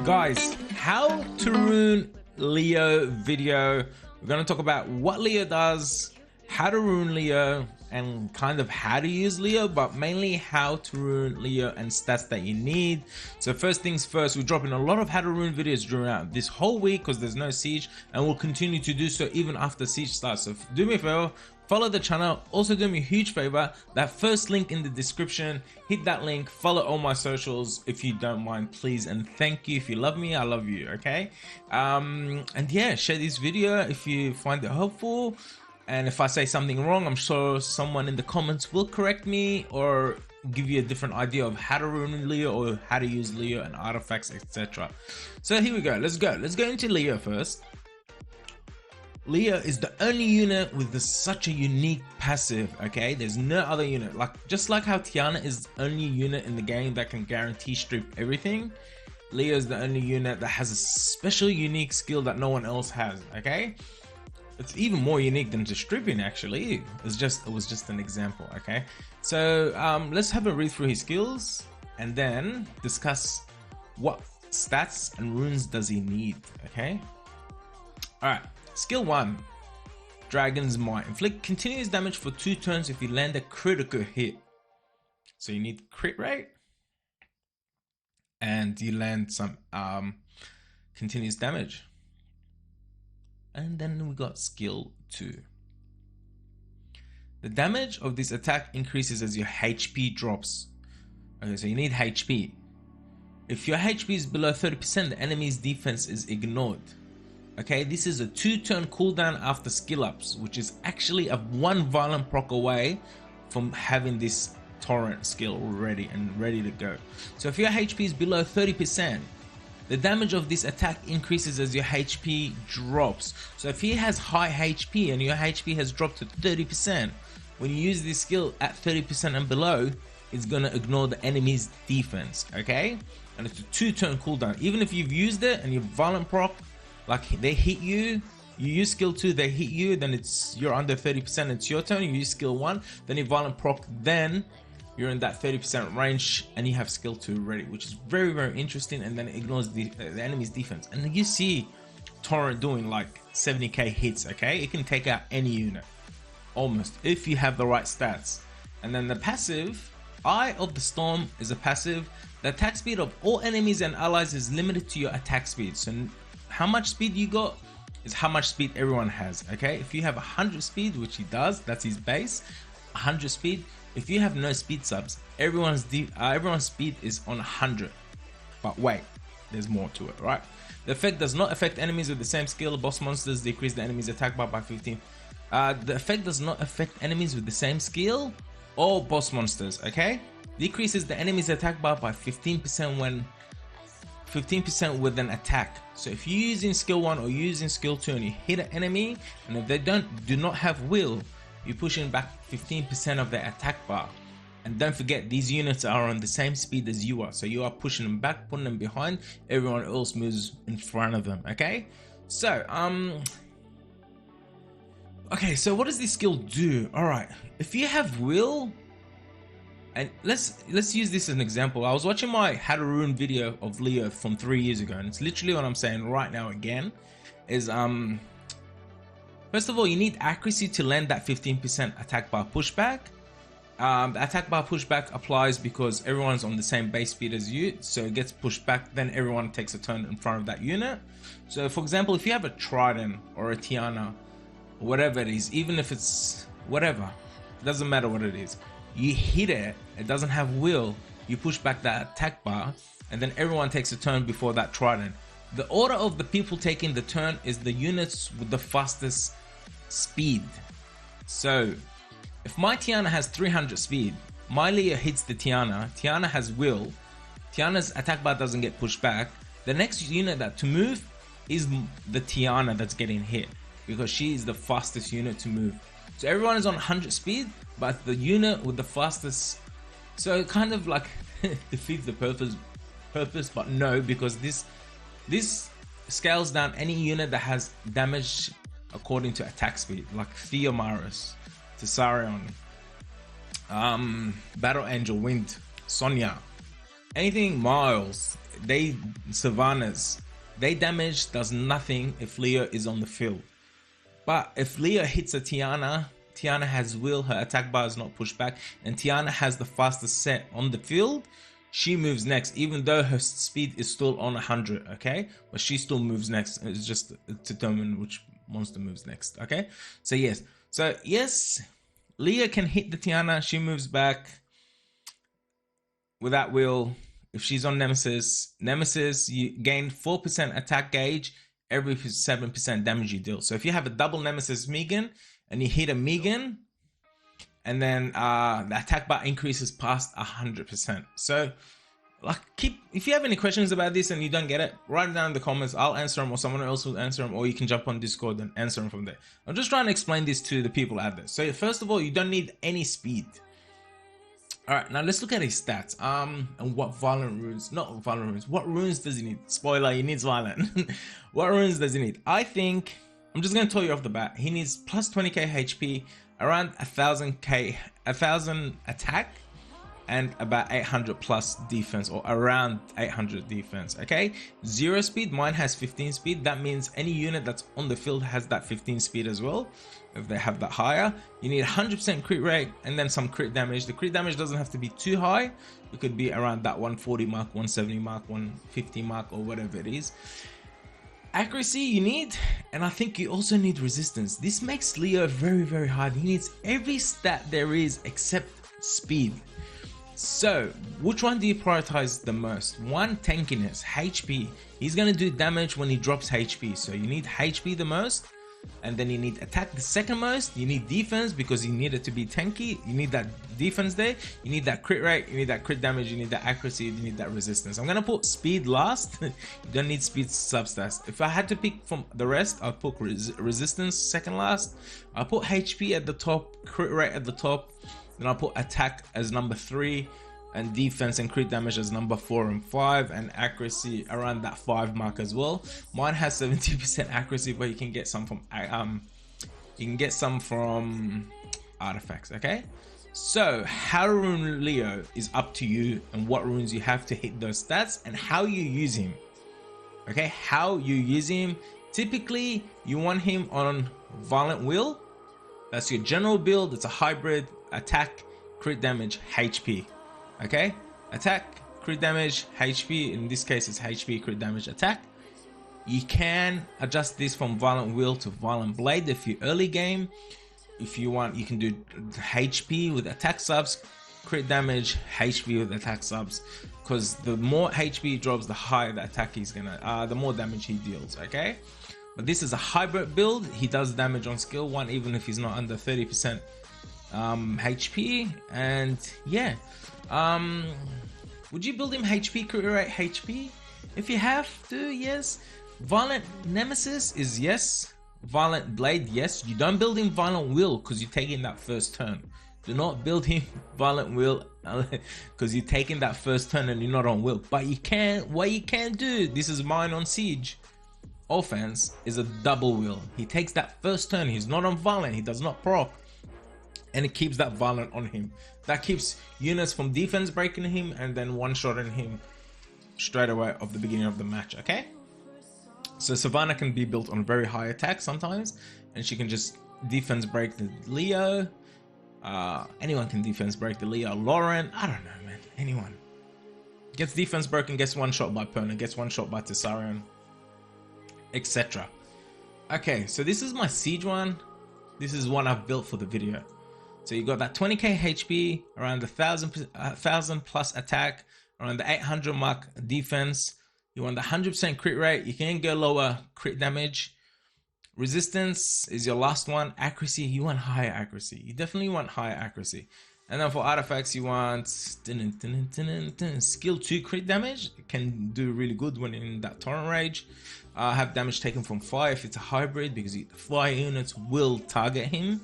Guys, how to rune Leo video. We're going to talk about what Leo does, how to rune Leo, and kind of how to use Leo, but mainly how to rune Leo and stats that you need. So first things first, we're dropping a lot of how to rune videos during this whole week because there's no siege, and we'll continue to do so even after siege starts. So do me a favor, follow the channel. Also do me a huge favor, that first link in the description, hit that link, follow all my socials if you don't mind, please, and thank you. If you love me, I love you. Okay, and yeah, share this video if you find it helpful. And if I say something wrong, I'm sure someone in the comments will correct me or give you a different idea of how to rune Leo or how to use Leo and artifacts, etc. So here we go. Let's go into Leo first. Leo is the only unit with such a unique passive. Okay, there's no other unit, just like how Tiana is the only unit in the game that can guarantee strip everything. Leo is the only unit that has a special unique skill that no one else has. Okay, it's even more unique than just stripping. Actually, it was just an example. Okay, so let's have a read through his skills and then discuss what stats and runes does he need. Okay, all right. Skill 1, Dragon's Might. Inflict continuous damage for 2 turns if you land a critical hit. So you need crit rate and you land some continuous damage. And then we got skill 2. The damage of this attack increases as your HP drops. Okay, so you need HP. If your HP is below 30%, the enemy's defense is ignored. Okay, this is a 2-turn cooldown after skill ups, which is actually a 1 violent proc away from having this torrent skill ready to go. So if your HP is below 30%, the damage of this attack increases as your HP drops. So if he has high HP and your HP has dropped to 30%, when you use this skill at 30% and below, it's gonna ignore the enemy's defense. Okay, and it's a 2-turn cooldown. Even if you've used it and you're violent proc, like they hit you, you use skill 2, they hit you, then you're under 30%, it's your turn, you use skill 1, then you violent proc, then you're in that 30% range and you have skill 2 ready, which is very, very interesting. And then it ignores the enemy's defense. And you see Torrent doing like 70k hits. Okay, it can take out any unit almost if you have the right stats. And then the passive, Eye of the Storm, is a passive. The attack speed of all enemies and allies is limited to your attack speed. So how much speed you got is how much speed everyone has. Okay, if you have 100 speed, which he does, that's his base, 100 speed. If you have no speed subs, everyone's speed is on 100. But wait, there's more to it, right? The effect does not affect enemies with the same skill. Boss monsters decrease the enemy's attack bar by 15. The effect does not affect enemies with the same skill or boss monsters. Okay, decreases the enemy's attack bar by 15% when 15% with an attack. So if you're using skill 1 or you're using skill 2 and you hit an enemy, and if they do not have will, you're pushing back 15% of their attack bar. And don't forget, these units are on the same speed as you are, so you are pushing them back, putting them behind, everyone else moves in front of them. Okay, so okay, so what does this skill do? All right, if you have will, and let's use this as an example. I was watching my how to rune video of Leo from 3 years ago, and it's literally what I'm saying right now again is first of all, you need accuracy to land that 15% attack bar pushback. The attack bar pushback applies because everyone's on the same base speed as you, so it gets pushed back, then everyone takes a turn in front of that unit. So for example, if you have a Trident or a Tiana, whatever it is, even if it's whatever, it doesn't matter what it is, you hit it, it doesn't have will, you push back that attack bar, and then everyone takes a turn before that Trident. The order of the people taking the turn is the units with the fastest speed. So if my Tiana has 300 speed, my Leo hits the Tiana has will, Tiana's attack bar doesn't get pushed back, the next unit to move is the Tiana that's getting hit, because she is the fastest unit to move. So everyone is on 100 speed, but the unit with the fastest, so it kind of like defeats the purpose, but no, because this scales down any unit that has damage according to attack speed, like Theomaris, Tesarion, Battle Angel, Wind, Sonya, anything miles, they savannas, they damage does nothing if Leo is on the field. But if Leo hits a Tiana, Tiana has will, her attack bar is not pushed back, and Tiana has the fastest set on the field, she moves next, even though her speed is still on 100, okay? But she still moves next. It's just to determine which monster moves next, okay? So yes, Leah can hit the Tiana, she moves back without will. If she's on Nemesis, you gain 4% attack gauge every 7% damage you deal. So if you have a double Nemesis Megan and you hit a Megan, and then the attack bar increases past 100%. So like, if you have any questions about this and you don't get it, write it down in the comments. I'll answer them, or someone else will answer them, or you can jump on Discord and answer them from there. I'm just trying to explain this to the people out there. So first of all, you don't need any speed. All right, now let's look at his stats. And what what runes does he need? Spoiler, he needs violent. What runes does he need? I think, I'm just gonna tell you off the bat, he needs plus 20k HP, around 1000 attack, and about 800 plus defense, or around 800 defense. Okay, 0 speed, mine has 15 speed. That means any unit that's on the field has that 15 speed as well. If they have that higher, you need 100% crit rate and then some crit damage. The crit damage doesn't have to be too high. It could be around that 140 mark, 170 mark, 150 mark, or whatever it is. Accuracy you need, and I think you also need resistance. This makes Leo very, very hard. He needs every stat there is except speed. So which one do you prioritize the most? One, tankiness, HP. He's gonna do damage when he drops HP, so you need HP the most, and then you need attack the second most. You need defense because you need it to be tanky. You need that defense there. You need that crit rate. You need that crit damage. You need that accuracy. You need that resistance. I'm gonna put speed last. You don't need speed substats. If I had to pick from the rest, I'll put resistance second last. I'll put HP at the top, crit rate at the top. Then I'll put attack as number 3, and defense and crit damage as number 4 and 5, and accuracy around that 5 mark as well. Mine has 70% accuracy, but you can get some from artifacts. Okay, so how to rune Leo is up to you, and what runes you have to hit those stats, and how you use him. Okay, how you use him. Typically you want him on violent will. That's your general build. It's a hybrid. Attack, crit damage, HP. Okay, attack, crit damage, HP. In this case it's HP, crit damage, attack. You can adjust this from violent will to violent blade if you early game. If you want, you can do HP with attack subs, crit damage, HP with attack subs, because the more HP he drops, the higher the attack he's gonna, the more damage he deals. Okay, but this is a hybrid build. He does damage on skill 1 even if he's not under 30% HP. And yeah, would you build him HP, crit rate, HP? If you have to, yes. Violent Nemesis is yes. Violent Blade, yes. You don't build him Violent Will because you're taking that first turn. Do not build him Violent Will because you're taking that first turn and you're not on will. But you can, what you can do, this is mine on Siege offense, is a double will. He takes that first turn, he's not on violent, he does not proc, and it keeps that violent on him. That keeps units from defense breaking him and then one-shotting him straight away of the beginning of the match. Okay, so Savannah can be built on very high attack sometimes, and she can just defense break the Leo. Anyone can defense break the Leo. Lauren, I don't know, man. Anyone gets defense broken, gets one shot by Perna, gets one shot by Tessarion, etc. Okay, so this is my Siege one. This is one I've built for the video. So you got that 20k HP, around 1,000 plus attack, around the 800 mark defense. You want the 100% crit rate. You can go lower crit damage. Resistance is your last one. Accuracy, you want higher accuracy. You definitely want higher accuracy. And then for artifacts, you want skill 2 crit damage. It can do really good when in that torrent rage. Have damage taken from fire if it's a hybrid, because the fire units will target him.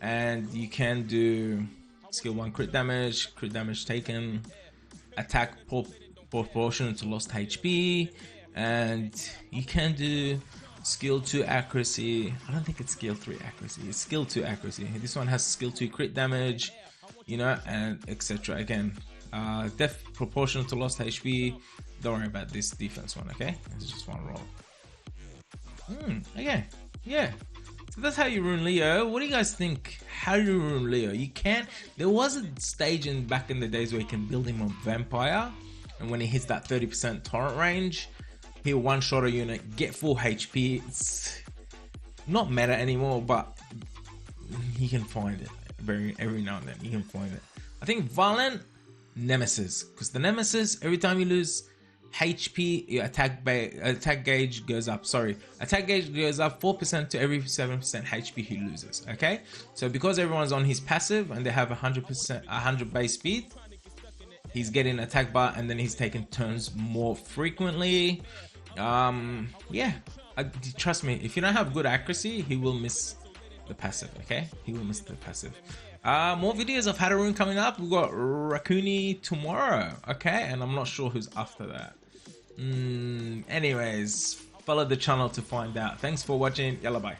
And you can do skill 1 crit damage taken, attack proportional to lost HP, and you can do skill 2 accuracy. I don't think it's skill 3 accuracy, it's skill 2 accuracy. This one has skill 2 crit damage, you know, and etc. Again, Def proportional to lost HP. Don't worry about this defense one, okay? It's just one roll. Okay, yeah. So that's how you rune Leo. What do you guys think? How do you rune Leo? You can't. There was a stage back in the days where you can build him on Vampire, and when he hits that 30% torrent range, he'll one-shot a unit, get full HP. It's not meta anymore, but you can find it every now and then. You can find it. I think Violent Nemesis, because the Nemesis, every time you lose HP, your attack gauge goes up. Sorry, attack gauge goes up 4% to every 7% HP he loses. Okay, so because everyone's on his passive and they have 100 base speed, he's getting attack bar, and then he's taking turns more frequently. Yeah, trust me, if you don't have good accuracy, he will miss the passive. Okay, he will miss the passive. More videos of how to rune coming up. We've got Rakuni tomorrow, okay, and I'm not sure who's after that. Anyways, follow the channel to find out. Thanks for watching. Yalla, bye.